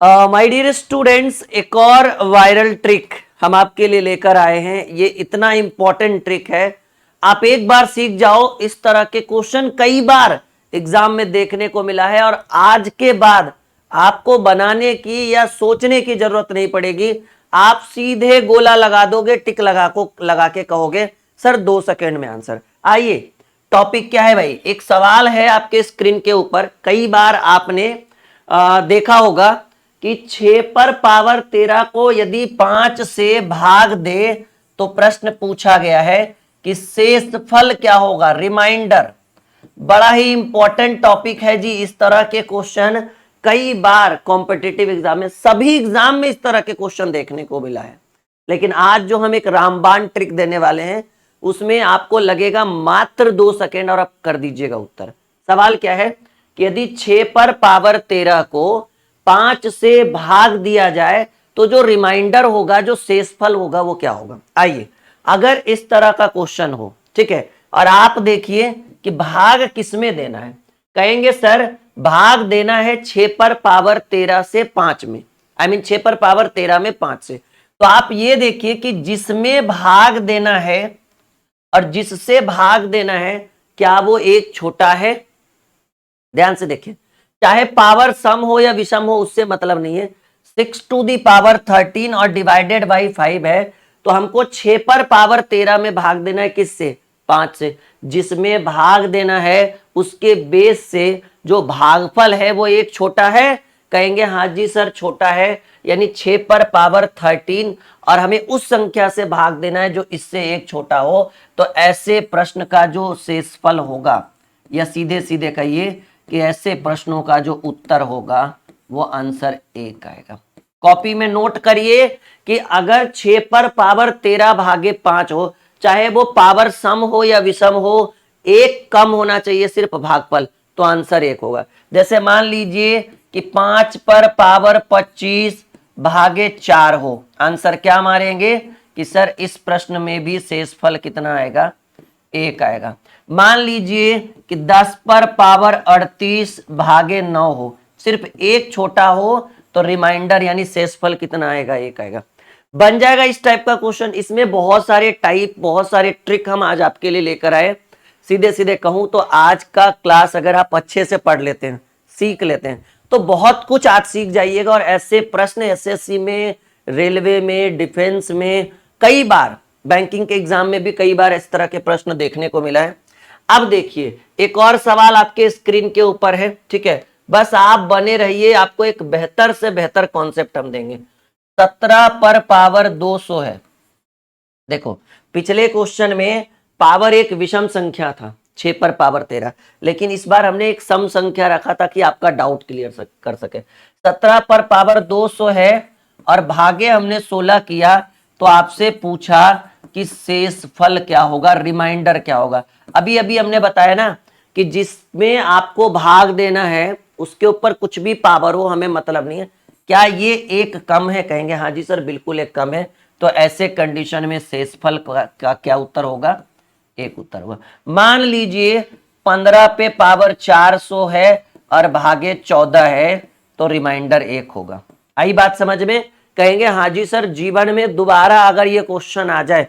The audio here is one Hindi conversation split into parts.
माय डियर स्टूडेंट्स, एक और वायरल ट्रिक हम आपके लिए लेकर आए हैं। ये इतना इंपॉर्टेंट ट्रिक है, आप एक बार सीख जाओ। इस तरह के क्वेश्चन कई बार एग्जाम में देखने को मिला है और आज के बाद आपको बनाने की या सोचने की जरूरत नहीं पड़ेगी। आप सीधे गोला लगा दोगे, टिक लगा के कहोगे सर 2 सेकंड में आंसर। आइए, टॉपिक क्या है भाई? एक सवाल है आपके स्क्रीन के ऊपर। कई बार आपने देखा होगा कि 6 पर पावर 13 को यदि 5 से भाग दे तो प्रश्न पूछा गया है कि शेषफल क्या होगा, रिमाइंडर। बड़ा ही इंपॉर्टेंट टॉपिक है जी। इस तरह के क्वेश्चन कई बार कॉम्पिटिटिव एग्जाम में, सभी एग्जाम में इस तरह के क्वेश्चन देखने को मिला है। लेकिन आज जो हम एक रामबाण ट्रिक देने वाले हैं उसमें आपको लगेगा मात्र 2 सेकंड और आप कर दीजिएगा उत्तर। सवाल क्या है कि यदि 6 पर पावर 13 को 5 से भाग दिया जाए तो जो रिमाइंडर होगा, जो शेषफल होगा, वो क्या होगा। आइए, अगर इस तरह का क्वेश्चन हो, ठीक है, और आप देखिए कि भाग किसमें देना है। कहेंगे सर भाग देना है 6 पर पावर 13 से 5 में, 6 पर पावर 13 में 5 से। तो आप ये देखिए कि जिसमें भाग देना है और जिससे भाग देना है, क्या वो एक छोटा है? ध्यान से देखिए, चाहे पावर सम हो या विषम हो उससे मतलब नहीं है। 6 टू दी पावर 13 और डिवाइडेड बाई 5 है, तो हमको 6 पर पावर 13 में भाग देना है किससे? 5 से। जिसमें भाग देना है उसके बेस से जो भागफल है वो एक छोटा है। कहेंगे हाँ जी सर छोटा है, यानी 6 पर पावर 13 और हमें उस संख्या से भाग देना है जो इससे एक छोटा हो। तो ऐसे प्रश्न का जो शेषफल होगा, या सीधे सीधे कहिए कि ऐसे प्रश्नों का जो उत्तर होगा वो आंसर 1 आएगा। कॉपी में नोट करिए कि अगर 6 पर पावर 13 भागे 5 हो, चाहे वो पावर सम हो या विषम हो, एक कम होना चाहिए सिर्फ भागफल, तो आंसर 1 होगा। जैसे मान लीजिए कि 5 पर पावर 25 भागे 4 हो, आंसर क्या मारेंगे कि सर इस प्रश्न में भी शेषफल कितना आएगा? 1 आएगा। मान लीजिए कि 10 पर पावर 38 भागे 9 हो, सिर्फ एक छोटा हो, तो रिमाइंडर यानी शेषफल कितना आएगा? 1 आएगा। बन जाएगा इस टाइप का क्वेश्चन। इसमें बहुत सारे टाइप, बहुत सारे ट्रिक हम आज आपके लिए लेकर आए। सीधे सीधे कहूं तो आज का क्लास अगर आप अच्छे से पढ़ लेते हैं, सीख लेते हैं, तो बहुत कुछ आज सीख जाइएगा। और ऐसे प्रश्न एसएससी में, रेलवे में, डिफेंस में, कई बार बैंकिंग के एग्जाम में भी कई बार इस तरह के प्रश्न देखने को मिला है। अब देखिए, एक और सवाल आपके स्क्रीन के ऊपर है, ठीक है, बस आप बने रहिए, आपको एक बेहतर से बेहतर कॉन्सेप्ट हम देंगे। 17 पर पावर 200 है। देखो, पिछले क्वेश्चन में पावर एक विषम संख्या था, 6 पर पावर 13, लेकिन इस बार हमने एक सम संख्या रखा था कि आपका डाउट क्लियर कर सके। 17 पर पावर 200 है और भागे हमने 16 किया, तो आपसे पूछा कि शेषफल क्या होगा, रिमाइंडर क्या होगा। अभी अभी हमने बताया ना कि जिसमें आपको भाग देना है उसके ऊपर कुछ भी पावर हो, हमें मतलब नहीं है। क्या ये एक कम है? कहेंगे हाँ जी सर बिल्कुल एक कम है। तो ऐसे कंडीशन में शेषफल का क्या उत्तर होगा? 1 उत्तर होगा। मान लीजिए 15 पे पावर 400 है और भागे 14 है, तो रिमाइंडर 1 होगा। आई बात समझ में? कहेंगे हाँ जी सर जीवन में दोबारा अगर ये क्वेश्चन आ जाए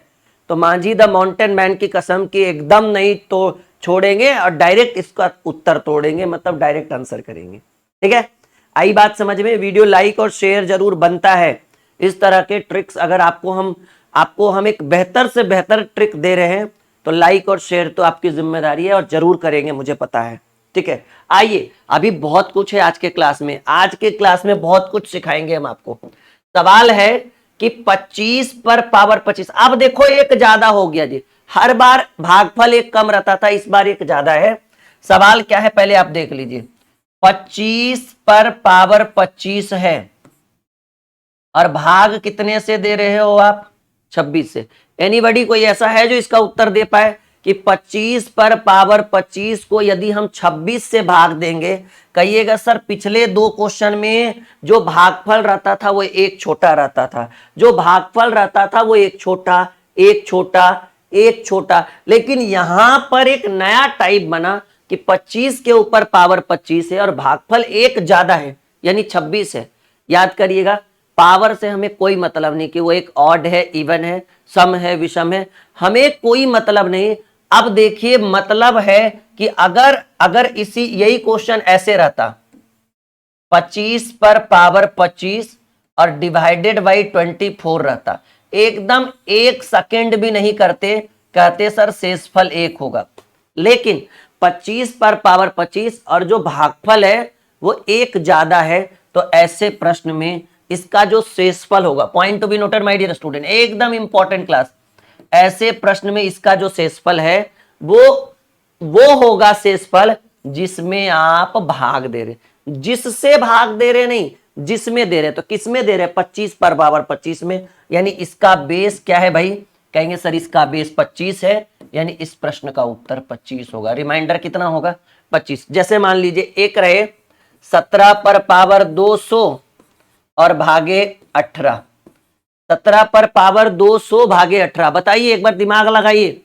तो मांझी द माउंटेन मैन की कसम की एकदम नहीं तो छोड़ेंगे और डायरेक्ट इसका उत्तर तोड़ेंगे, मतलब डायरेक्ट आंसर करेंगे। ठीक है, आई बात समझ में? वीडियो लाइक और शेयर जरूर बनता है। इस तरह के ट्रिक्स अगर आपको हम एक बेहतर से बेहतर ट्रिक दे रहे हैं तो लाइक और शेयर तो आपकी जिम्मेदारी है और जरूर करेंगे, मुझे पता है। ठीक है, आइए, अभी बहुत कुछ है आज के क्लास में। आज के क्लास में बहुत कुछ सिखाएंगे हम आपको। सवाल है कि 25 पर पावर 25। अब देखो एक ज्यादा हो गया जी, हर बार भागफल एक कम रहता था, इस बार एक ज्यादा है। सवाल क्या है पहले आप देख लीजिए। 25 पर पावर 25 है और भाग कितने से दे रहे हो आप? 26 से। एनीबडी कोई ऐसा है जो इसका उत्तर दे पाए कि 25 पर पावर 25 को यदि हम 26 से भाग देंगे? कहिएगा सर पिछले 2 क्वेश्चन में जो भागफल रहता था वो एक छोटा रहता था, जो भागफल रहता था वो एक छोटा, एक छोटा, एक छोटा, लेकिन यहां पर एक नया टाइप बना कि 25 के ऊपर पावर 25 है और भागफल एक ज्यादा है यानी 26 है। याद करिएगा, पावर से हमें कोई मतलब नहीं कि वो एक ऑड है, इवन है, सम है, विषम है, हमें कोई मतलब नहीं। अब देखिए मतलब है कि अगर अगर इसी यही क्वेश्चन ऐसे रहता 25 पर पावर 25 और डिवाइडेड बाई 24 रहता, एकदम 1 सेकंड भी नहीं करते, कहते सर शेषफल 1 होगा। लेकिन 25 पर पावर 25 और जो भागफल है वो 1 ज्यादा है, तो ऐसे प्रश्न में इसका जो शेषफल होगा, point to be noted my dear student, एकदम इंपॉर्टेंट क्लास, ऐसे प्रश्न में इसका जो शेषफल है वो होगा शेषफल जिसमें आप भाग दे रहे, जिससे भाग दे रहे नहीं, जिसमें दे रहे। तो किसमें दे रहे? 25 पर पावर 25 में, यानी इसका बेस क्या है भाई? कहेंगे सर इसका बेस 25 है, यानी इस प्रश्न का उत्तर 25 होगा। रिमाइंडर कितना होगा? 25। जैसे मान लीजिए एक रहे 17 पर पावर 200 और भागे 18, 17 पर पावर 200 भागे 18, बताइए एक बार दिमाग लगाइए,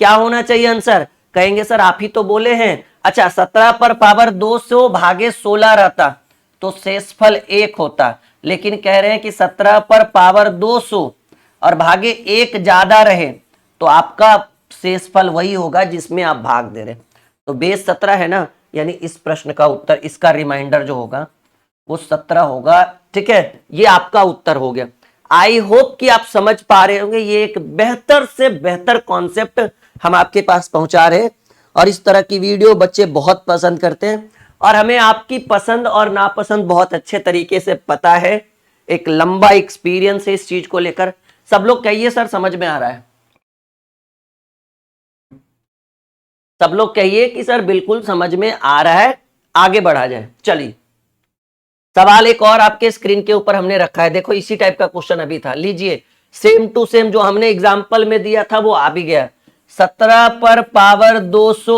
क्या होना चाहिए आंसर? कहेंगे सर आप ही तो बोले हैं। अच्छा 17 पर पावर 200 भागे 16 रहता तो शेषफल 1 होता, लेकिन कह रहे हैं कि 17 पर पावर 200 और भागे 1 ज्यादा रहे तो आपका शेषफल वही होगा जिसमें आप भाग दे रहे। तो बेस 17 है ना, यानी इस प्रश्न का उत्तर, इसका रिमाइंडर जो होगा वो 17 होगा। ठीक है, ये आपका उत्तर हो गया। आई होप कि आप समझ पा रहे होंगे, ये एक बेहतर से बेहतर कॉन्सेप्ट हम आपके पास पहुंचा रहे हैं, और इस तरह की वीडियो बच्चे बहुत पसंद करते हैं, और हमें आपकी पसंद और नापसंद बहुत अच्छे तरीके से पता है, एक लंबा एक्सपीरियंस है इस चीज को लेकर। सब लोग कहिए सर समझ में आ रहा है, सब लोग कहिए कि सर बिल्कुल समझ में आ रहा है, आगे बढ़ा जाए। चलिए सवाल एक और आपके स्क्रीन के ऊपर हमने रखा है, देखो इसी टाइप का क्वेश्चन अभी था, लीजिए सेम टू सेम जो हमने एग्जाम्पल में दिया था वो आ भी गया। 17 पर पावर 200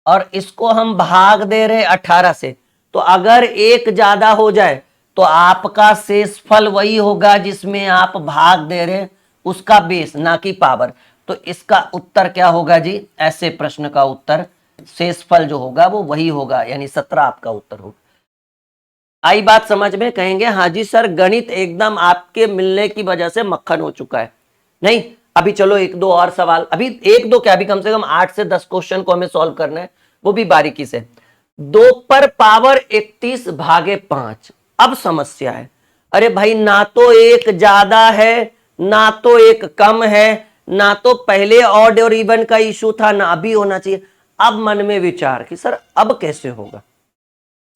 और इसको हम भाग दे रहे 18 से, तो अगर 1 ज्यादा हो जाए तो आपका शेषफल वही होगा जिसमें आप भाग दे रहे, उसका बेस ना कि पावर। तो इसका उत्तर क्या होगा जी? ऐसे प्रश्न का उत्तर शेषफल जो होगा वो वही होगा, यानी 17 आपका उत्तर होगा। आई बात समझ में? कहेंगे हाँ जी सर गणित एकदम आपके मिलने की वजह से मक्खन हो चुका है। नहीं, अभी चलो एक दो और सवाल, अभी एक दो क्या, अभी कम से कम 8 से 10 क्वेश्चन को हमें सॉल्व करना है, वो भी बारीकी से। 2 पर पावर 31 भागे 5, अब समस्या है, अरे भाई ना तो 1 ज्यादा है ना तो 1 कम है, ना तो पहले ऑड और इवन का इशू था ना अभी होना चाहिए। अब मन में विचार कि सर अब कैसे होगा,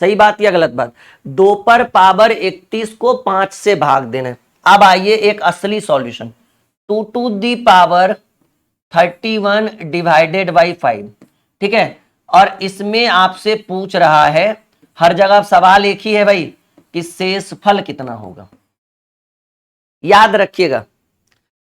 सही बात या गलत बात? 2 पर पावर 31 को 5 से भाग देना है। अब आइए एक असली solution, 2 to the power 31 divided by 5, ठीक है, और इसमें आपसे पूछ रहा है, हर जगह सवाल एक ही है भाई कि शेषफल कितना होगा। याद रखिएगा,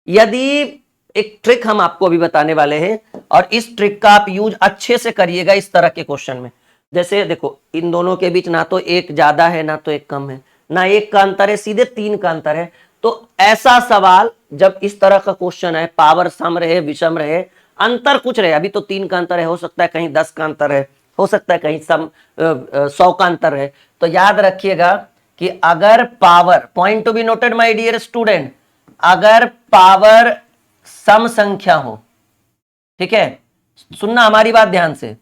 यदि एक ट्रिक हम आपको अभी बताने वाले हैं, और इस ट्रिक का आप यूज अच्छे से करिएगा इस तरह के क्वेश्चन में। जैसे देखो इन दोनों के बीच ना तो 1 ज्यादा है ना तो 1 कम है, ना 1 का अंतर है, सीधे 3 का अंतर है। तो ऐसा सवाल जब इस तरह का क्वेश्चन है, पावर सम रहे विषम रहे, अंतर कुछ रहे, अभी तो 3 का अंतर है, हो सकता है कहीं 10 का अंतर है, हो सकता है कहीं 100 का अंतर है, तो याद रखिएगा कि अगर power, point to be noted my dear student, अगर पावर सम संख्या हो, ठीक है, सुनना हमारी बात ध्यान से,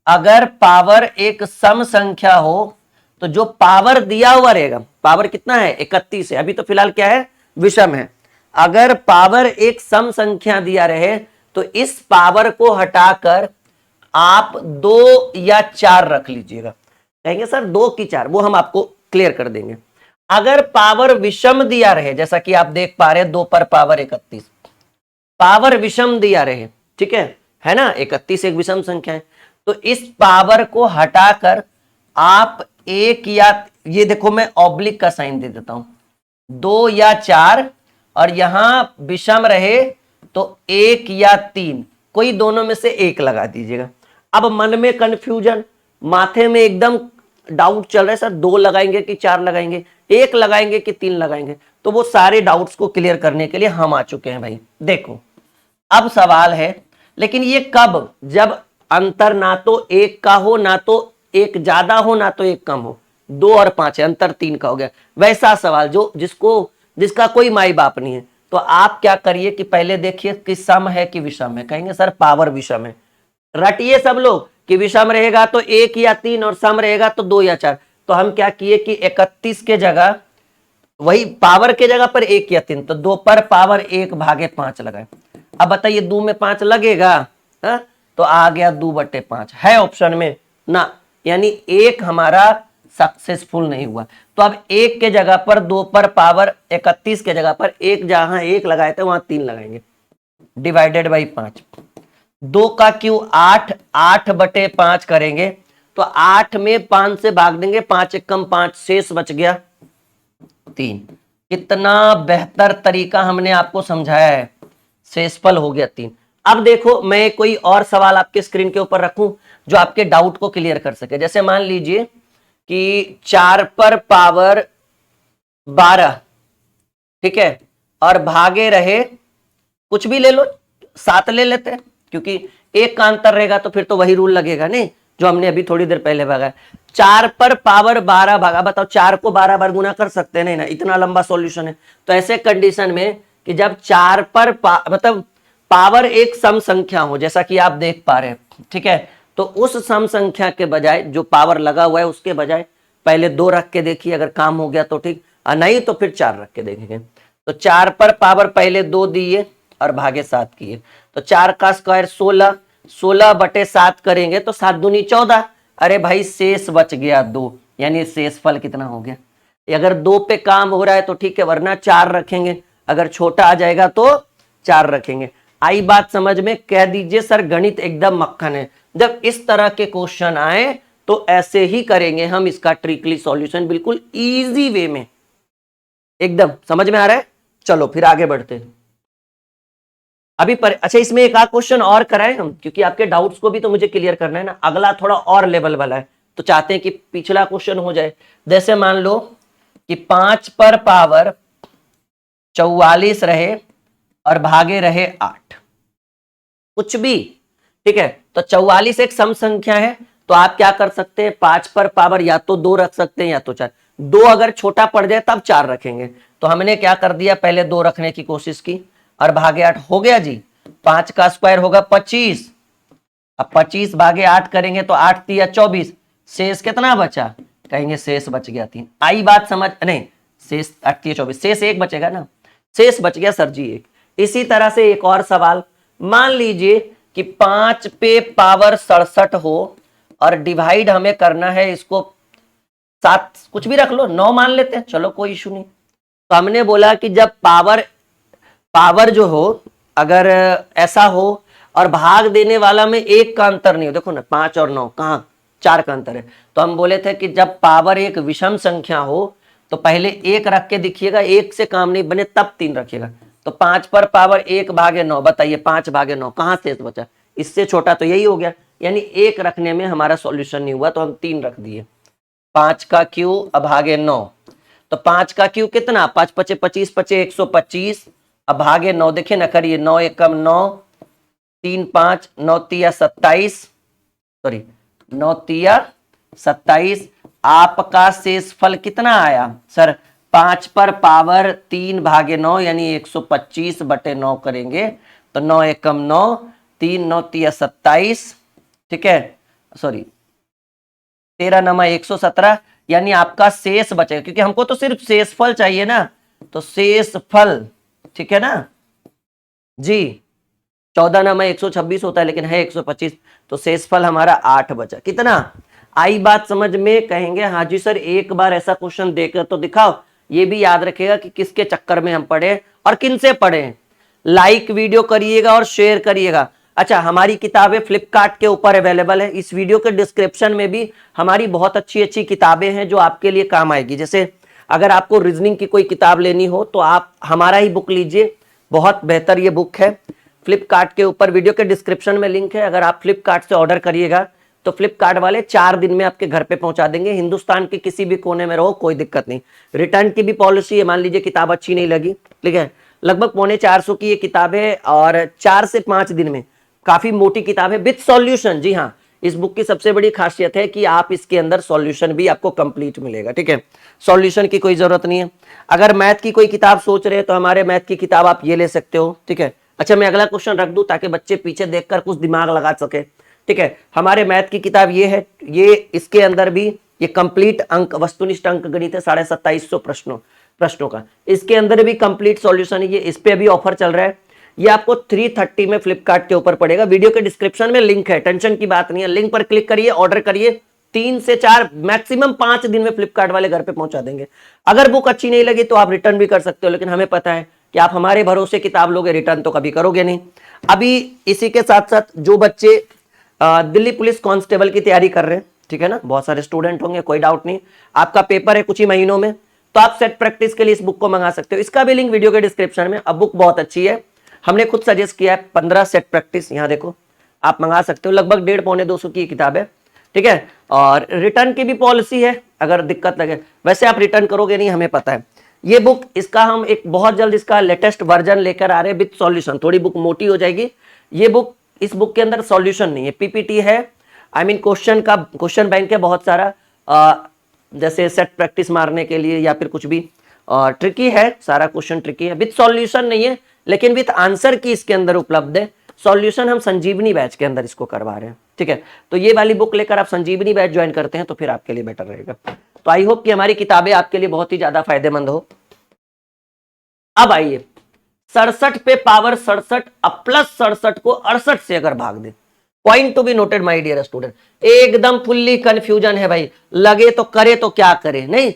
अगर पावर एक सम संख्या हो तो जो पावर दिया हुआ रहेगा, पावर कितना है 31 है, अभी तो फिलहाल क्या है विषम है, अगर पावर एक सम संख्या दिया रहे तो इस पावर को हटाकर आप 2 या 4 रख लीजिएगा। कहेंगे सर 2 की 4, वो हम आपको क्लियर कर देंगे। अगर पावर विषम दिया रहे, जैसा कि आप देख पा रहे हैं 2 पर पावर 31, पावर विषम दिया रहे, ठीक है ना, 31 एक विषम संख्या है, तो इस पावर को हटाकर आप 1 या, ये देखो मैं ऑब्लिक का साइन दे देता हूं, 2 या 4, और यहां विषम रहे तो 1 या 3, कोई दोनों में से 1 लगा दीजिएगा। अब मन में कंफ्यूजन, माथे में एकदम डाउट चल रहा है, सर 2 लगाएंगे कि 4 लगाएंगे, 1 लगाएंगे कि 3 लगाएंगे, तो वो सारे डाउट्स को क्लियर करने के लिए हम आ चुके हैं भाई। देखो अब सवाल है, लेकिन ये कब? जब अंतर ना तो 1 का हो ना तो 1 ज्यादा हो ना तो 1 कम हो, 2 और 5 है, अंतर 3 का हो गया। वैसा सवाल जो जिसका कोई माई बाप नहीं है, तो आप क्या करिए कि पहले देखिए कि सम है कि विषम है। कहेंगे सर पावर विषम है, रटिए सब लोग कि विषम रहेगा तो 1 या 3 और सम रहेगा तो 2 या 4। तो हम क्या किए कि 31 के जगह वही पावर के जगह पर 1 या 3, तो 2 पर पावर 1 भागे 5 लगाए। अब बताइए 2 में 5 लगेगा, हा? तो आ गया 2/5 है ऑप्शन में ना, यानी 1 हमारा सक्सेसफुल नहीं हुआ। तो अब 1 के जगह पर 2 पर पावर 31 के जगह पर 1 जहां 1 लगाए थे वहां 3 लगाएंगे, डिवाइडेड बाई 5। 2 का क्यू 8, 8/5 करेंगे तो 8 में 5 से भाग देंगे, 5 एकम 5, शेष बच गया 3। कितना बेहतर तरीका हमने आपको समझाया है, शेषफल हो गया 3। अब देखो मैं कोई और सवाल आपके स्क्रीन के ऊपर रखूं जो आपके डाउट को क्लियर कर सके। जैसे मान लीजिए कि 4 पर पावर 12, ठीक है, और भागे रहे कुछ भी ले लो, 7 ले लेते हैं, क्योंकि 1 का अंतर रहेगा तो फिर तो वही रूल लगेगा नहीं जो हमने अभी थोड़ी देर पहले भागा। 4 पर पावर 12 भागा, बताओ 4 को 12 बार गुना कर सकते नहीं ना, इतना लंबा सॉल्यूशन है। तो ऐसे कंडीशन में कि जब 4 पर मतलब पावर एक सम संख्या हो, जैसा कि आप देख पा रहे हैं, ठीक है, तो उस सम संख्या के बजाय जो पावर लगा हुआ है उसके बजाय पहले 2 रख के देखिए, अगर काम हो गया तो ठीक, नहीं तो फिर 4 रख के देखेंगे। तो 4 पर पावर पहले 2 दिए और भागे 7 किए, तो 4 का स्क्वायर 16, 16/7 करेंगे तो 7 दूनी 14। अरे भाई शेष बच गया 2, यानी शेषफल कितना हो गया। अगर 2 पे काम हो रहा है तो ठीक है, वरना 4 रखेंगे, अगर छोटा आ जाएगा तो 4 रखेंगे। आई बात समझ में? कह दीजिए सर गणित एकदम मक्खन है। जब इस तरह के क्वेश्चन आए तो ऐसे ही करेंगे हम इसका ट्रिकली सॉल्यूशन, बिल्कुल इजी वे में, एकदम समझ में आ रहा है। चलो फिर आगे बढ़ते हैं। अभी अच्छा इसमें एक आध क्वेश्चन और कराएं हम, क्योंकि आपके डाउट्स को भी तो मुझे क्लियर करना है ना। अगला थोड़ा और लेवल वाला है, तो चाहते हैं कि पिछला क्वेश्चन हो जाए। जैसे मान लो कि 5 पर पावर 44 रहे और भागे रहे 8, कुछ भी, ठीक है। तो 44 एक सम संख्या है, तो आप क्या कर सकते हैं, 5 पर पावर या तो 2 रख सकते हैं या तो 4। 2 अगर छोटा पड़ जाए तब 4 रखेंगे, तो हमने क्या कर दिया, पहले 2 रखने की कोशिश की और भागे 8 हो गया जी। 5 का स्क्वायर होगा 25, अब 25 भागे 8 करेंगे तो 8 तिया 24, शेष कितना बचा, कहेंगे शेष बच गया 3। आई बात समझ? नहीं, शेष 8 तिया 24, शेष 1 बचेगा ना, शेष बच गया सर जी 1। इसी तरह से एक और सवाल, मान लीजिए कि 5 पे पावर 67 हो और डिवाइड हमें करना है इसको 7, कुछ भी रख लो, 9 मान लेते हैं, चलो कोई इशू नहीं। तो हमने बोला कि जब पावर जो हो, अगर ऐसा हो और भाग देने वाला में 1 का अंतर नहीं हो, देखो ना 5 और 9 कहां 4 का अंतर है, तो हम बोले थे कि जब पावर एक विषम संख्या हो तो पहले 1 रख के दिखिएगा, 1 से काम नहीं बने तब 3 रखिएगा। तो 5 पर पावर 1 भागे 9, बताइए 5 भागे 9 कहां शेष बचा, इससे छोटा तो यही हो गया, यानी 1 रखने में हमारा सॉल्यूशन नहीं हुआ, तो हम 3 रख दिए। 5 का क्यू भागे 9, तो 5 का क्यू कितना, 5 पचे 25 पचे 125, अब भागे 9, देखिए ना करिए, 9 एकम 9, 3 5, 9 तिया 27, सॉरी 9 तिया 27। आपका शेषफल कितना आया सर, 5 पर पावर 3 भागे 9 यानी 125/9 करेंगे, तो 9 एकम 9, 3 9 तिया 27, ठीक है, सॉरी 13 9 117, यानी आपका शेष बचेगा, क्योंकि हमको तो सिर्फ शेषफल चाहिए ना, तो शेषफल, ठीक है ना जी। 14 9 126 होता है, लेकिन है 125, तो शेषफल हमारा 8 बचा। कितना आई बात समझ में? कहेंगे हाँ जी सर, एक बार ऐसा क्वेश्चन देकर तो दिखाओ। ये भी याद रखिएगा कि किसके चक्कर में हम पढ़े और किन से पढ़े। लाइक वीडियो करिएगा और शेयर करिएगा। अच्छा, हमारी किताबें फ्लिपकार्ट के ऊपर अवेलेबल है, इस वीडियो के डिस्क्रिप्शन में भी हमारी बहुत अच्छी अच्छी किताबें हैं जो आपके लिए काम आएगी। जैसे अगर आपको रीजनिंग की कोई किताब लेनी हो तो आप हमारा ही बुक लीजिए, बहुत बेहतर ये बुक है। फ्लिपकार्ट के ऊपर वीडियो के डिस्क्रिप्शन में लिंक है, अगर आप फ्लिपकार्ट से ऑर्डर करिएगा तो फ्लिपकार्ट वाले 4 दिन में आपके घर पे पहुंचा देंगे। हिंदुस्तान के किसी भी कोने में रहो, कोई दिक्कत नहीं। रिटर्न की भी पॉलिसी है, मान लीजिए किताब अच्छी नहीं लगी, ठीक है, लगभग 450 की ये किताब है और 4 से 5 दिन में, काफी मोटी किताब है विथ सॉल्यूशन। जी हाँ, इस बुक की सबसे बड़ी खासियत है कि आप इसके अंदर सॉल्यूशन भी आपको कंप्लीट मिलेगा, ठीक है, सॉल्यूशन की कोई जरूरत नहीं है। अगर मैथ की कोई किताब सोच रहे हैं तो हमारे मैथ की किताब आप ये ले सकते हो, ठीक है। अच्छा, मैं अगला क्वेश्चन रख दूं ताकि बच्चे पीछे देखकर कुछ दिमाग लगा सके, ठीक है। हमारे मैथ की किताब ये है, ये इसके अंदर भी ये कंप्लीट अंक वस्तुनिष्ठ अंक गणित है 2750 प्रश्नों का, इसके अंदर भी कंप्लीट सॉल्यूशन है। ये इस पे अभी ऑफर चल रहा है, ये आपको 330 में फ्लिपकार्ट के ऊपर पड़ेगा। वीडियो के डिस्क्रिप्शन में लिंक है, टेंशन की बात नहीं है, लिंक पर क्लिक करिए, ऑर्डर करिए, 3 से 4 मैक्सिमम 5 दिन में फ्लिपकार्ट वाले घर पे पहुंचा देंगे। अगर बुक अच्छी नहीं लगी तो आप रिटर्न भी कर सकते हो, लेकिन हमें पता है कि आप हमारे भरोसे किताब लोगे, रिटर्न तो कभी करोगे नहीं। अभी इसी के साथ साथ जो बच्चे दिल्ली पुलिस कांस्टेबल की तैयारी कर रहे हैं, ठीक है ना, बहुत सारे स्टूडेंट होंगे, कोई डाउट नहीं, आपका पेपर है कुछ ही महीनों में, तो आप सेट प्रैक्टिस के लिए इस बुक को मंगा सकते हो। इसका भी लिंक वीडियो के डिस्क्रिप्शन में। अब बुक बहुत अच्छी है, हमने खुद सजेस्ट किया है, 15 सेट प्रैक्टिस, यहां देखो आप मंगा सकते हो, लगभग 150-200 की किताब है, ठीक है। और रिटर्न की भी पॉलिसी है, अगर दिक्कत लगे, वैसे आप रिटर्न करोगे नहीं, हमें पता है। ये बुक, इसका हम एक बहुत जल्द इसका लेटेस्ट वर्जन लेकर आ रहे हैं विद सॉल्यूशन, थोड़ी बुक मोटी हो जाएगी। ये बुक, इस बुक के अंदर सॉल्यूशन नहीं है, पीपीटी है, आई मीन क्वेश्चन बैंक है बहुत सारा, जैसे सेट प्रैक्टिस मारने के लिए या फिर कुछ भी, ट्रिकी है, सारा क्वेश्चन ट्रिकी है, विद सॉल्यूशन नहीं है, लेकिन विद आंसर की इसके अंदर उपलब्ध है। सॉल्यूशन हम संजीवनी बैच के अंदर इसको करवा रहे हैं, ठीक है। तो ये वाली बुक लेकर आप संजीवनी बैच ज्वाइन करते हैं तो फिर आपके लिए बेटर रहेगा। तो आई होप कि हमारी किताबें आपके लिए बहुत ही ज्यादा फायदेमंद हो। अब आइए 67 पे पावर 67 अब प्लस 67 को 68 से अगर भाग दे, point to be noted my dear student, एकदम फुल्ली कंफ्यूजन है भाई, लगे तो करे तो क्या करे, नहीं,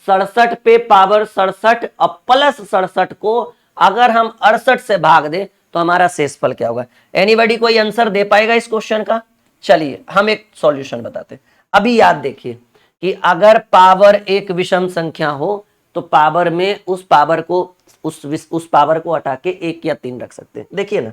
67 पे पावर 67 अब प्लस 67 को अगर हम 68 से भाग दे तो हमारा शेषफल क्या होगा। एनीबॉडी कोई आंसर दे पाएगा इस क्वेश्चन का? चलिए हम एक सॉल्यूशन बताते। अभी याद देखिए कि अगर पावर एक विषम संख्या हो तो पावर में उस पावर को हटा के 1 या 3 रख सकते हैं, देखिए ना,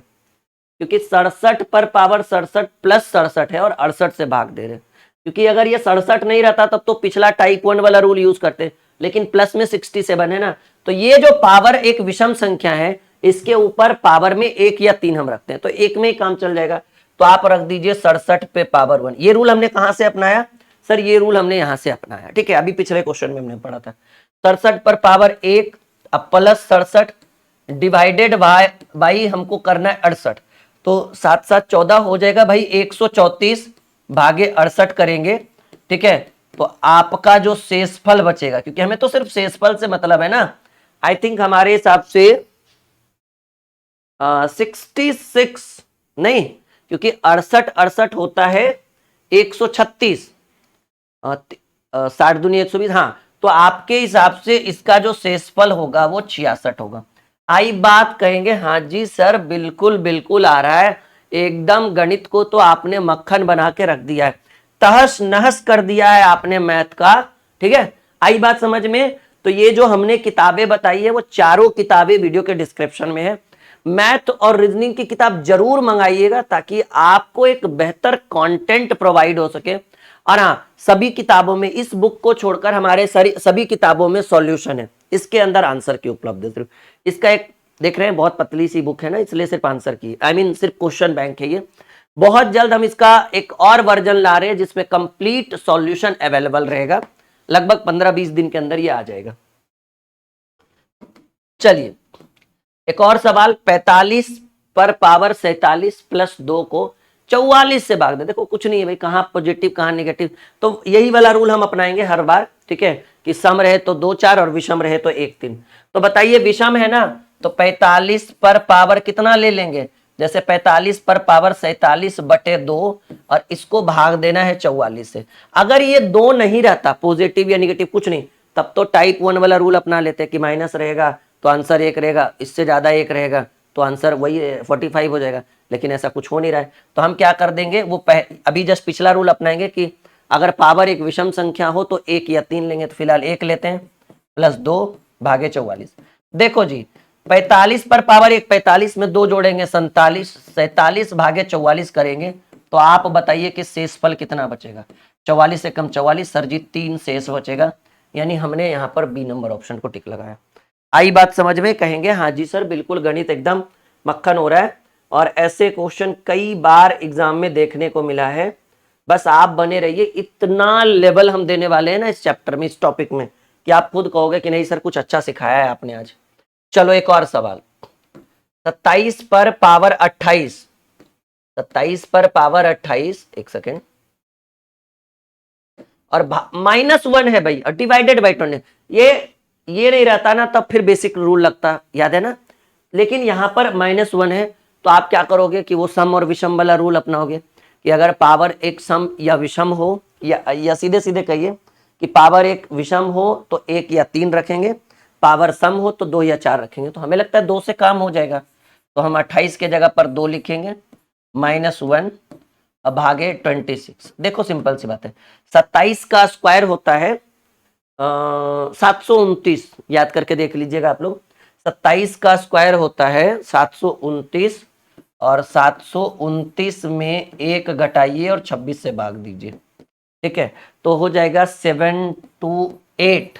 क्योंकि 67 पर पावर 67 प्लस 67 है और 68 से भाग दे रहे, क्योंकि अगर ये 67 नहीं रहता तब तो पिछला टाइप 1 वाला रूल यूज करते, लेकिन प्लस में 67 है ना, तो ये जो पावर एक विषम संख्या है इसके ऊपर पावर में 1 या 3 हम रखते हैं, तो 1 में ही काम चल जाएगा। तो आप रख दीजिए 67 पे पावर 1। ये रूल हमने कहां से अपनाया सर? ये रूल हमने यहां से अपनाया, ठीक है, अभी पिछले क्वेश्चन में हमने पढ़ा था। 67 पर पावर 1 अब प्लस 67 डिवाइडेड बाई हमको करना है 68, तो 7 7 14 हो जाएगा भाई, 134 भागे 68 करेंगे, ठीक है। तो आपका जो शेषफल बचेगा, क्योंकि हमें तो सिर्फ शेषफल से मतलब है ना, आई थिंक हमारे हिसाब से 66 नहीं, क्योंकि 68 होता है 136, 60 दूनी 120, हाँ, तो आपके हिसाब से इसका जो शेषफल होगा वो 66 होगा। आई बात कहेंगे, हाँ जी सर बिल्कुल बिल्कुल आ रहा है, एकदम गणित को तो आपने मक्खन बना के रख दिया है, तहस नहस कर दिया है आपने मैथ का, ठीक है। आई बात समझ में? तो ये जो हमने किताबें बताई है वो चारों किताबें वीडियो के डिस्क्रिप्शन में है। मैथ और रीजनिंग की किताब जरूर मंगाइएगा ताकि आपको एक बेहतर कंटेंट प्रोवाइड हो सके। और हाँ, सभी किताबों में, इस बुक को छोड़कर हमारे सभी किताबों में सॉल्यूशन है, इसके अंदर आंसर की उपलब्ध है। सिर्फ इसका एक देख रहे हैं, बहुत पतली सी बुक है ना, इसलिए सिर्फ आंसर की, आई मीन सिर्फ क्वेश्चन बैंक है ये। बहुत जल्द हम इसका एक और वर्जन ला रहे हैं जिसमें कंप्लीट सॉल्यूशन अवेलेबल रहेगा, लगभग 15-20 दिन के अंदर ये आ जाएगा। चलिए एक और सवाल, 45 पर पावर 47 प्लस 2 को 44 से भाग दे। देखो कुछ नहीं है भाई, कहां पॉजिटिव कहां नेगेटिव, तो यही वाला रूल हम अपनाएंगे हर बार, ठीक है, कि सम रहे तो 2 4 और विषम रहे तो 1 3। तो बताइए विषम है ना, तो 45 पर पावर कितना ले लेंगे, जैसे 45 पर पावर 47 बटे 2 और इसको भाग देना है 44 से। अगर ये 2 नहीं रहता, पॉजिटिव या नेगेटिव कुछ नहीं, तब तो टाइप 1 वाला रूल अपना लेते कि माइनस रहेगा तो आंसर 1 रहेगा, इससे ज्यादा 1 रहेगा तो आंसर वही 45 हो जाएगा, लेकिन ऐसा कुछ हो नहीं रहा है। तो हम क्या कर देंगे, वो अभी जस्ट पिछला रूल अपनाएंगे कि अगर पावर एक विषम संख्या हो तो 1 या 3 लेंगे, तो फिलहाल 1 लेते हैं, प्लस 2 भागे 44। देखो जी 45 पर पावर 1, 45 में 2 जोड़ेंगे 47, 47 भागे 44 करेंगे, तो आप बताइए कि शेषफल कितना बचेगा। 44 से कम 44, सर जी 3 शेष बचेगा, यानी हमने यहाँ पर बी नंबर ऑप्शन को टिक लगाया। आई बात समझ में? कहेंगे हाँ जी सर बिल्कुल, गणित एकदम मक्खन हो रहा है। और ऐसे क्वेश्चन कई बार एग्जाम में देखने को मिला है, बस आप बने रहिए, इतना लेवल हम देने वाले हैं ना इस चैप्टर में, इस टॉपिक में, कि आप खुद कहोगे कि नहीं सर कुछ अच्छा सिखाया है आपने आज। चलो एक और सवाल, 27 पर पावर 28, 27 पर पावर 28, एक सेकेंड, और -1 है भाई, डिवाइडेड बाई 20। ये नहीं रहता ना तब फिर बेसिक रूल लगता, याद है ना, लेकिन यहां पर -1 है, तो आप क्या करोगे कि वो सम और विषम वाला रूल अपनाओगे, कि अगर पावर एक सम या विषम हो, या सीधे सीधे कहिए कि पावर एक विषम हो तो 1 या 3 रखेंगे, पावर सम हो तो 2 या 4 रखेंगे। तो हमें लगता है 2 से काम हो जाएगा, तो हम 28 के जगह पर 2 लिखेंगे, -1 अब भागे 26। देखो सिंपल सी बात है, 27 का स्क्वायर होता है 729, याद करके देख लीजिएगा आप लोग, 27 का स्क्वायर होता है 729, और 729 में 1 घटाइए और 26 से भाग दीजिए, ठीक है, तो हो जाएगा 728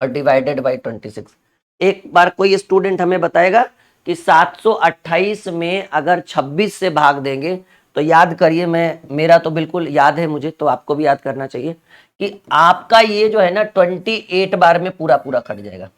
और डिवाइडेड बाई 26। एक बार कोई स्टूडेंट हमें बताएगा कि 728 में अगर 26 से भाग देंगे, तो याद करिए, मेरा तो बिल्कुल याद है मुझे, तो आपको भी याद करना चाहिए कि आपका ये जो है ना 28 बार में पूरा पूरा कट जाएगा।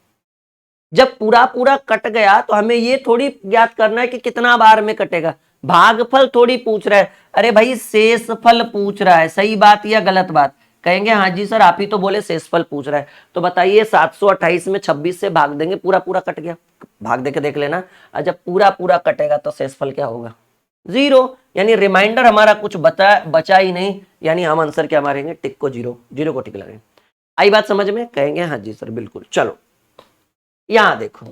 जब पूरा पूरा कट गया तो हमें ये थोड़ी याद करना है कि कितना बार में कटेगा, भागफल थोड़ी पूछ रहा है, अरे भाई शेषफल पूछ रहा है, सही बात या गलत बात, कहेंगे हाँ जी सर आप ही तो बोले शेषफल पूछ रहा है, तो बताइए 728 में 26 से भाग देंगे, पूरा पूरा कट गया, भाग देके देख लेना, और जब पूरा पूरा कटेगा तो शेषफल क्या होगा, 0, यानी रिमाइंडर हमारा कुछ बचा ही नहीं, यानी हम आंसर क्या मारेंगे, टिक को 0, 0 को टिक लगाएंगे। आई बात समझ में, कहेंगे हाँ जी सर बिल्कुल। चलो यहां देखो,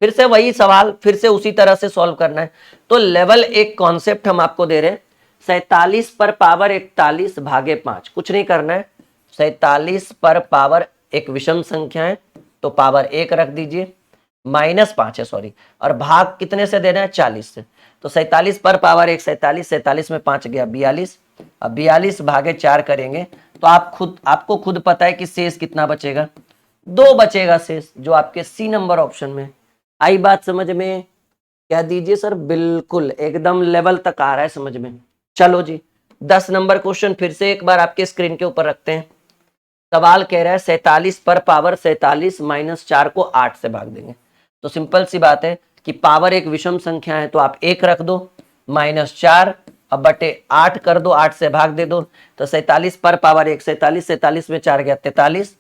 फिर से वही सवाल, फिर से उसी तरह से सॉल्व करना है, तो लेवल एक कॉन्सेप्ट हम आपको दे रहे हैं, 47 पर पावर 41 भागे 5, कुछ नहीं करना है, 47 पर पावर एक विषम संख्या है तो पावर 1 रख दीजिए, -5 है सॉरी, और भाग कितने से देना है, 40 से, तो 47 पर पावर 1 47, 47 में 5 गया 42, अब 42 भागे 4 करेंगे तो आपको खुद पता है कि शेष कितना बचेगा, 2 बचेगा शेष, जो आपके सी नंबर ऑप्शन में। आई बात समझ में, कह दीजिए सर बिल्कुल एकदम लेवल तक आ रहा है समझ में। चलो जी 10 नंबर क्वेश्चन फिर से एक बार आपके स्क्रीन के ऊपर रखते हैं। सवाल कह रहा है 47 पर पावर 47 -4 को 8 से भाग देंगे, तो सिंपल सी बात है कि पावर एक विषम संख्या है तो आप 1 रख दो, -4 अब बटे 8 कर दो, 8 से भाग दे दो, तो 47 पर पावर 1 47, 47 में 4 गया 43,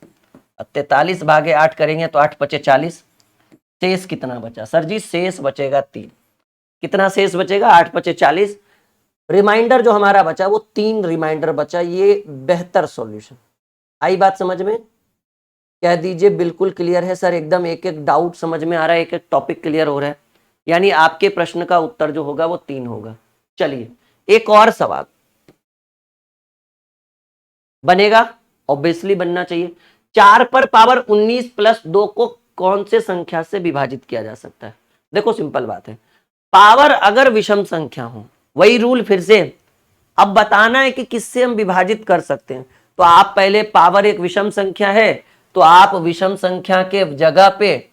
अब 43 भागे 8 करेंगे तो 8 पचे 40, शेष कितना बचा सर जी, शेष बचेगा 3, कितना शेष बचेगा, 8 पचे 40, रिमाइंडर जो हमारा बचा वो 3 रिमाइंडर बचा, ये बेहतर सॉल्यूशन। आई बात समझ में, कह दीजिए बिल्कुल क्लियर है सर, एकदम एक एक डाउट समझ में आ रहा है, एक एक टॉपिक क्लियर हो रहा है, यानी आपके प्रश्न का उत्तर जो होगा वो 3 होगा। चलिए एक और सवाल बनेगा, ऑब्वियसली बनना चाहिए, 4 पर पावर 19 प्लस 2 को कौन से संख्या से विभाजित किया जा सकता है। देखो सिंपल बात है, पावर अगर विषम संख्या हो, वही रूल फिर से, अब बताना है कि किससे हम विभाजित कर सकते हैं, तो आप पहले पावर एक विषम संख्या है तो आप विषम संख्या के जगह पे,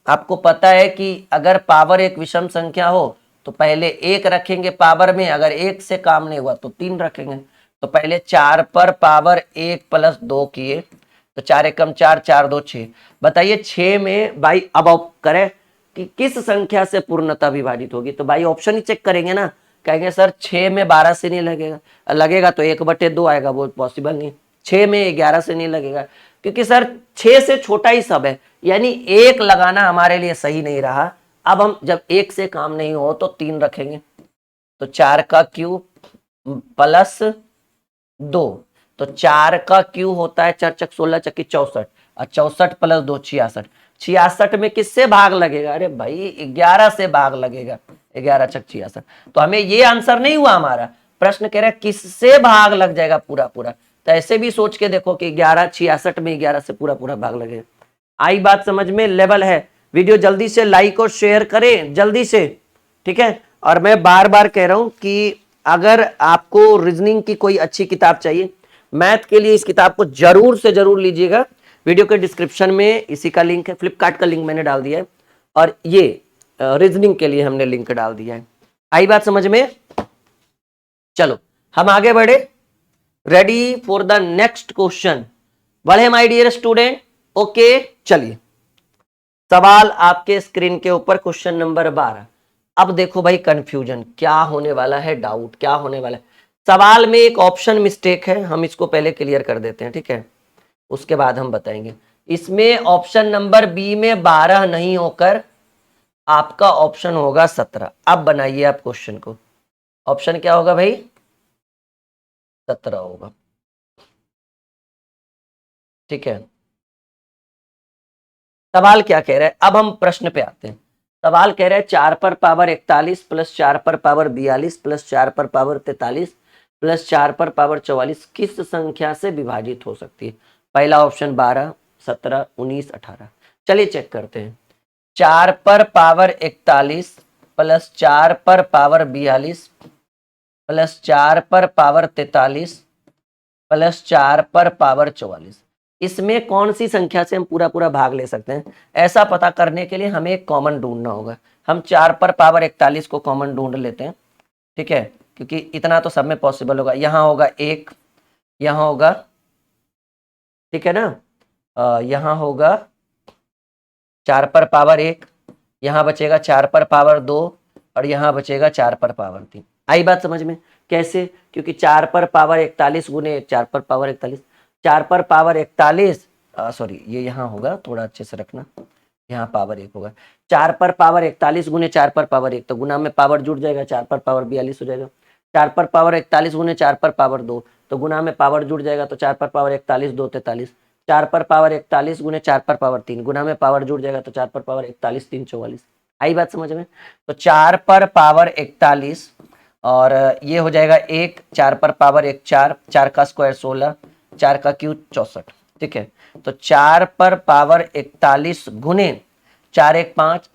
आपको पता है कि अगर पावर एक विषम संख्या हो तो पहले 1 रखेंगे पावर में, अगर 1 से काम नहीं हुआ तो 3 रखेंगे, तो पहले 4 पर पावर 1 प्लस 2 किए, तो 4 एकम 4, 4 2 6, बताइए 6 में भाई अब करें कि किस संख्या से पूर्णता विभाजित होगी, तो भाई ऑप्शन ही चेक करेंगे ना, कहेंगे सर 6 में 12 से नहीं लगेगा, लगेगा तो 1/2 आएगा, वो पॉसिबल नहीं, 6 में 11 से नहीं लगेगा, क्योंकि सर 6 से छोटा ही सब है, यानी 1 लगाना हमारे लिए सही नहीं रहा। अब हम जब 1 से काम नहीं हो तो 3 रखेंगे, तो 4 का क्यूब प्लस 2, तो 4 का क्यूब होता है 4 चक 16 चक्की 64, और 64 प्लस 2 66, 66 में किससे भाग लगेगा, अरे भाई 11 से भाग लगेगा, 11 चक 66, तो हमें ये आंसर नहीं हुआ, हमारा प्रश्न कह रहा है किससे भाग लग जाएगा पूरा पूरा, तो ऐसे भी सोच के देखो कि 11 66 में 11 से पूरा पूरा भाग लगेगा। आई बात समझ में, लेवल है, वीडियो जल्दी से लाइक और शेयर करें जल्दी से, ठीक है। और मैं बार बार कह रहा हूं कि अगर आपको रीजनिंग की कोई अच्छी किताब चाहिए, मैथ के लिए इस किताब को जरूर से जरूर लीजिएगा, वीडियो के डिस्क्रिप्शन में इसी का लिंक है, फ्लिपकार्ट का लिंक मैंने डाल दिया है, और ये रीजनिंग के लिए हमने लिंक डाल दिया है। आई बात समझ में, चलो हम आगे बढ़े, ready for the next question? बढ़े माय डियर स्टूडेंट? ओके, चलिए सवाल आपके स्क्रीन के ऊपर क्वेश्चन नंबर 12। अब देखो भाई कंफ्यूजन क्या होने वाला है, डाउट क्या होने वाला है। सवाल में एक ऑप्शन मिस्टेक है, हम इसको पहले क्लियर कर देते हैं, ठीक है, उसके बाद हम बताएंगे। इसमें ऑप्शन नंबर बी में 12 नहीं होकर आपका ऑप्शन होगा 17। अब बनाइए आप क्वेश्चन को, ऑप्शन क्या होगा भाई? 17 होगा, ठीक है। सवाल क्या कह रहा है, अब हम प्रश्न पे आते हैं। सवाल कह रहा है 4 पर पावर 41 प्लस 4 पर पावर 42 प्लस 4 पर पावर 43 प्लस 4 पर पावर 44 किस संख्या से विभाजित हो सकती है? पहला ऑप्शन 12, 17, 19, 18। चलिए चेक करते हैं। 4 पर पावर 41 प्लस 4 पर पावर 42 प्लस 4 पर पावर 43 प्लस 4 पर पावर 44, इसमें कौन सी संख्या से हम पूरा पूरा भाग ले सकते हैं? ऐसा पता करने के लिए हमें एक कॉमन ढूंढना होगा। हम 4 पर पावर 41 को कॉमन ढूंढ लेते हैं, ठीक है, क्योंकि इतना तो सब में पॉसिबल होगा। यहाँ होगा 1, यहाँ होगा, ठीक है ना, यहाँ होगा 4 पर पावर 1, यहाँ बचेगा 4 पर पावर 2 और यहाँ बचेगा 4 पर पावर 3। आई बात समझ में? कैसे? क्योंकि 4 पर पावर 41 गुने 4 पर पावर 41, 4 पर पावर 41, सॉरी ये यहाँ होगा, थोड़ा अच्छे से रखना, यहाँ पावर 1 होगा। 4 पर पावर 41 गुने 4 पर पावर 1, तो गुना में पावर जुड़ जाएगा, 4 पर पावर 42 हो जाएगा। 4 पर पावर 41 गुने 4 पर पावर 2, तो गुना में पावर जुड़ जाएगा, तो 4 पर पावर 41, 2 43। 4 पर पावर 41 गुने 4 पर पावर 3, गुना में पावर जुड़ जाएगा, तो 4 पर पावर 41, 3 44। आई बात समझ में? तो 4 पर पावर 41 और ये हो जाएगा 1, 4 पर पावर 1 4, 4 का स्क्वायर 16, 4 का क्यूब 64, ठीक है। तो 4 पर पावर 41 गुने 4 1 5,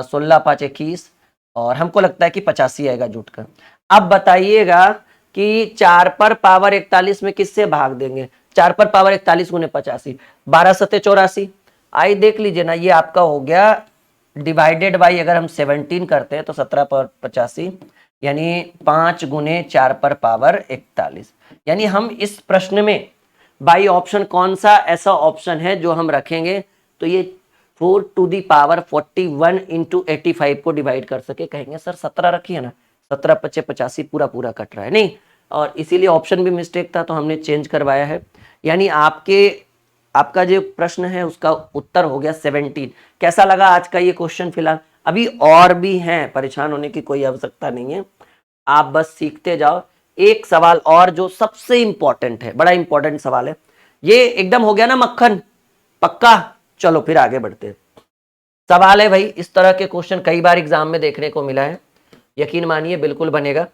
16 5 21 और हमको लगता है कि 85 आएगा जुट कर। अब बताइएगा कि 4 पर पावर 41 में किससे भाग देंगे? 4 पर पावर 41 गुने 85, 12 सत्ते 84। आई देख लीजिए ना, ये आपका हो गया डिवाइडेड बाई, अगर हम 17 करते हैं तो 17 पर 85 यानी 5 गुने 4 पर पावर 41। यानी हम इस प्रश्न में बाई ऑप्शन कौन सा ऐसा ऑप्शन है जो हम रखेंगे तो ये 4 टू दी पावर 41 इंटू 85 को डिवाइड कर सके? कहेंगे सर 17 रखिए ना, 17 पच्चे 85 पूरा पूरा कट रहा है, नहीं, और इसीलिए ऑप्शन भी मिस्टेक था तो हमने चेंज करवाया है। यानी आपका जो प्रश्न है उसका उत्तर हो गया 17। कैसा लगा आज का ये क्वेश्चन? फिलहाल अभी और भी हैं, परेशान होने की कोई आवश्यकता नहीं है, आप बस सीखते जाओ। एक सवाल और जो सबसे इंपॉर्टेंट है, बड़ा इंपॉर्टेंट सवाल है, ये एकदम हो गया ना मक्खन पक्का? चलो फिर आगे बढ़ते हैं। सवाल है भाई, इस तरह के क्वेश्चन कई बार एग्जाम में देखने को मिला है, यकीन मानिए बिल्कुल बनेगा।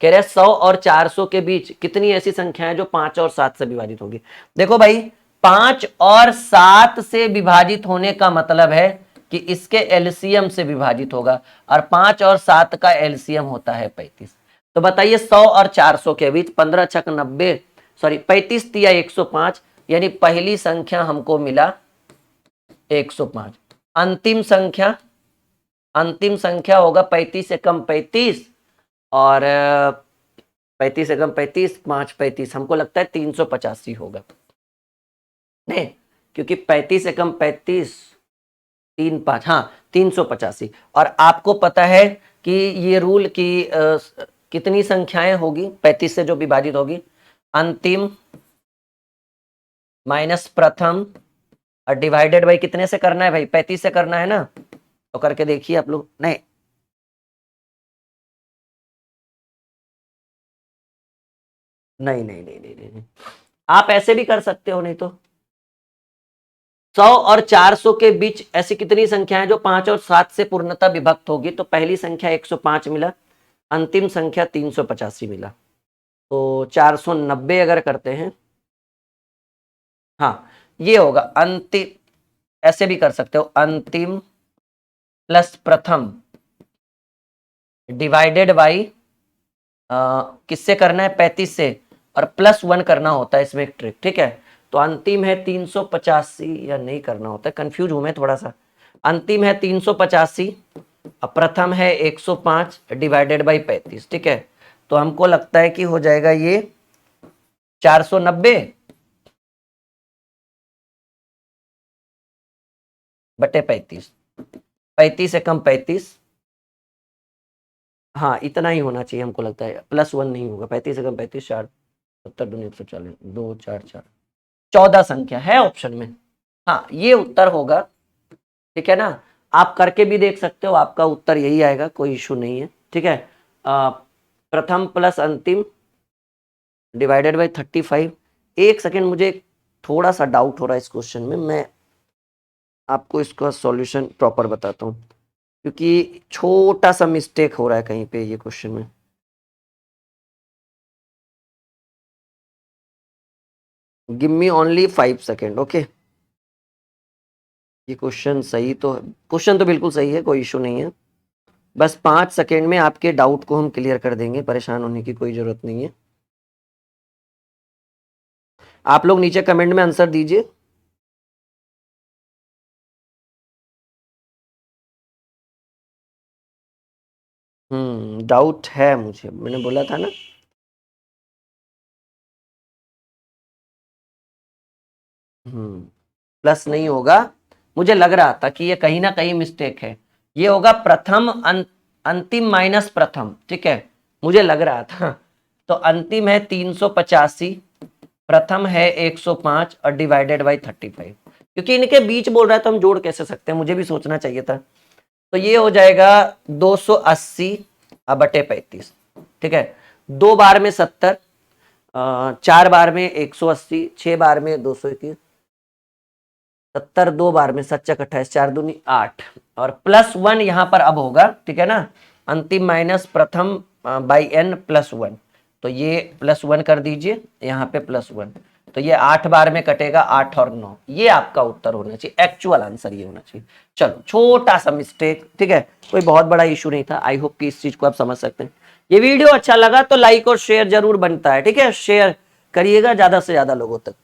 कह रहे 100 और 400 के बीच कितनी ऐसी संख्याएं जो 5 और 7 से विभाजित होगी? देखो भाई, 5 और 7 से विभाजित होने का मतलब है कि इसके एलसीएम से विभाजित होगा, और 5 और 7 का एलसीएम होता है 35। तो बताइए 100 और 400 के बीच 15 छक 90, सॉरी 35 तिया 105, यानी पहली संख्या हमको मिला 105। अंतिम संख्या होगा 35 से कम 35 और 35 से कम 35, 5 35, हमको लगता है 385 होगा, नहीं, क्योंकि 35 से कम 35, 3 5, हाँ 385। और आपको पता है कि ये रूल की कितनी संख्याएं होगी 35 से जो विभाजित होगी? अंतिम माइनस प्रथम और डिवाइडेड बाई कितने से करना है भाई? 35 से करना है ना, तो करके देखिए आप लोग। नहीं, नहीं नहीं नहीं नहीं नहीं, आप ऐसे भी कर सकते हो, नहीं तो 100 और 400 के बीच ऐसी कितनी संख्या है जो 5 और 7 से पूर्णतः विभक्त होगी? तो पहली संख्या 105 मिला, अंतिम संख्या 385 मिला, तो 490 अगर करते हैं, हाँ ये होगा अंतिम, ऐसे भी कर सकते हो, अंतिम प्लस प्रथम डिवाइडेड बाई किससे करना है? 35 से, और प्लस 1 करना होता है इसमें एक ट्रिक, ठीक है। तो अंतिम है 385, या नहीं करना होता है, कंफ्यूज हूं मैं थोड़ा सा। अंतिम है 385, प्रथम है 105 डिवाइडेड बाई 35, ठीक है। तो हमको लगता है कि हो जाएगा ये 490 बटे 35, 35 से कम 35, हाँ इतना ही होना चाहिए हमको लगता है, +1 नहीं होगा, 35 से कम 35, 4 70 दूनी 140, 2 4 4 14 संख्या है ऑप्शन में। हाँ ये उत्तर होगा, ठीक है ना। आप करके भी देख सकते हो, आपका उत्तर यही आएगा, कोई इशू नहीं है, ठीक है। प्रथम प्लस अंतिम डिवाइडेड बाय 35। एक सेकेंड, मुझे थोड़ा सा डाउट हो रहा है इस क्वेश्चन में, मैं आपको इसका सॉल्यूशन प्रॉपर बताता हूँ, क्योंकि छोटा सा मिस्टेक हो रहा है कहीं पे ये क्वेश्चन में। Give me only 5 second, okay. ये क्वेश्चन सही तो, क्वेश्चन तो बिल्कुल सही है, कोई इशू नहीं है, बस 5 सेकेंड में आपके डाउट को हम क्लियर कर देंगे, परेशान होने की कोई जरूरत नहीं है। आप लोग नीचे कमेंट में आंसर दीजिए। डाउट है मुझे, मैंने बोला था ना। प्लस नहीं होगा, मुझे लग रहा था कि ये कहीं ना कहीं मिस्टेक है, ये होगा प्रथम अंतिम माइनस प्रथम, ठीक है, मुझे लग रहा था। तो अंतिम है 385, प्रथम है 105 और डिवाइडेड बाई 35, क्योंकि इनके बीच बोल रहा है तो हम जोड़ कैसे सकते हैं, मुझे भी सोचना चाहिए था। तो ये हो जाएगा 280 बटे 35, ठीक है, 2 बार में 70, 4 बार में 180, 6 बार में 221, 70 2 बार में 7 × 28, 4 दूनी 8, और +1 यहां पर अब होगा, ठीक है ना, अंतिम माइनस प्रथम बाई n +1, तो ये +1 कर दीजिए, यहाँ पे +1, तो ये 8 बार में कटेगा, 8 और 9, ये आपका उत्तर होना चाहिए, एक्चुअल आंसर ये होना चाहिए। चलो छोटा सा मिस्टेक, ठीक है, कोई बहुत बड़ा इशू नहीं था। आई होप कि इस चीज को आप समझ सकते हैं। ये वीडियो अच्छा लगा तो लाइक और शेयर जरूर बनता है, ठीक है, शेयर करिएगा ज्यादा से ज्यादा लोगों तक।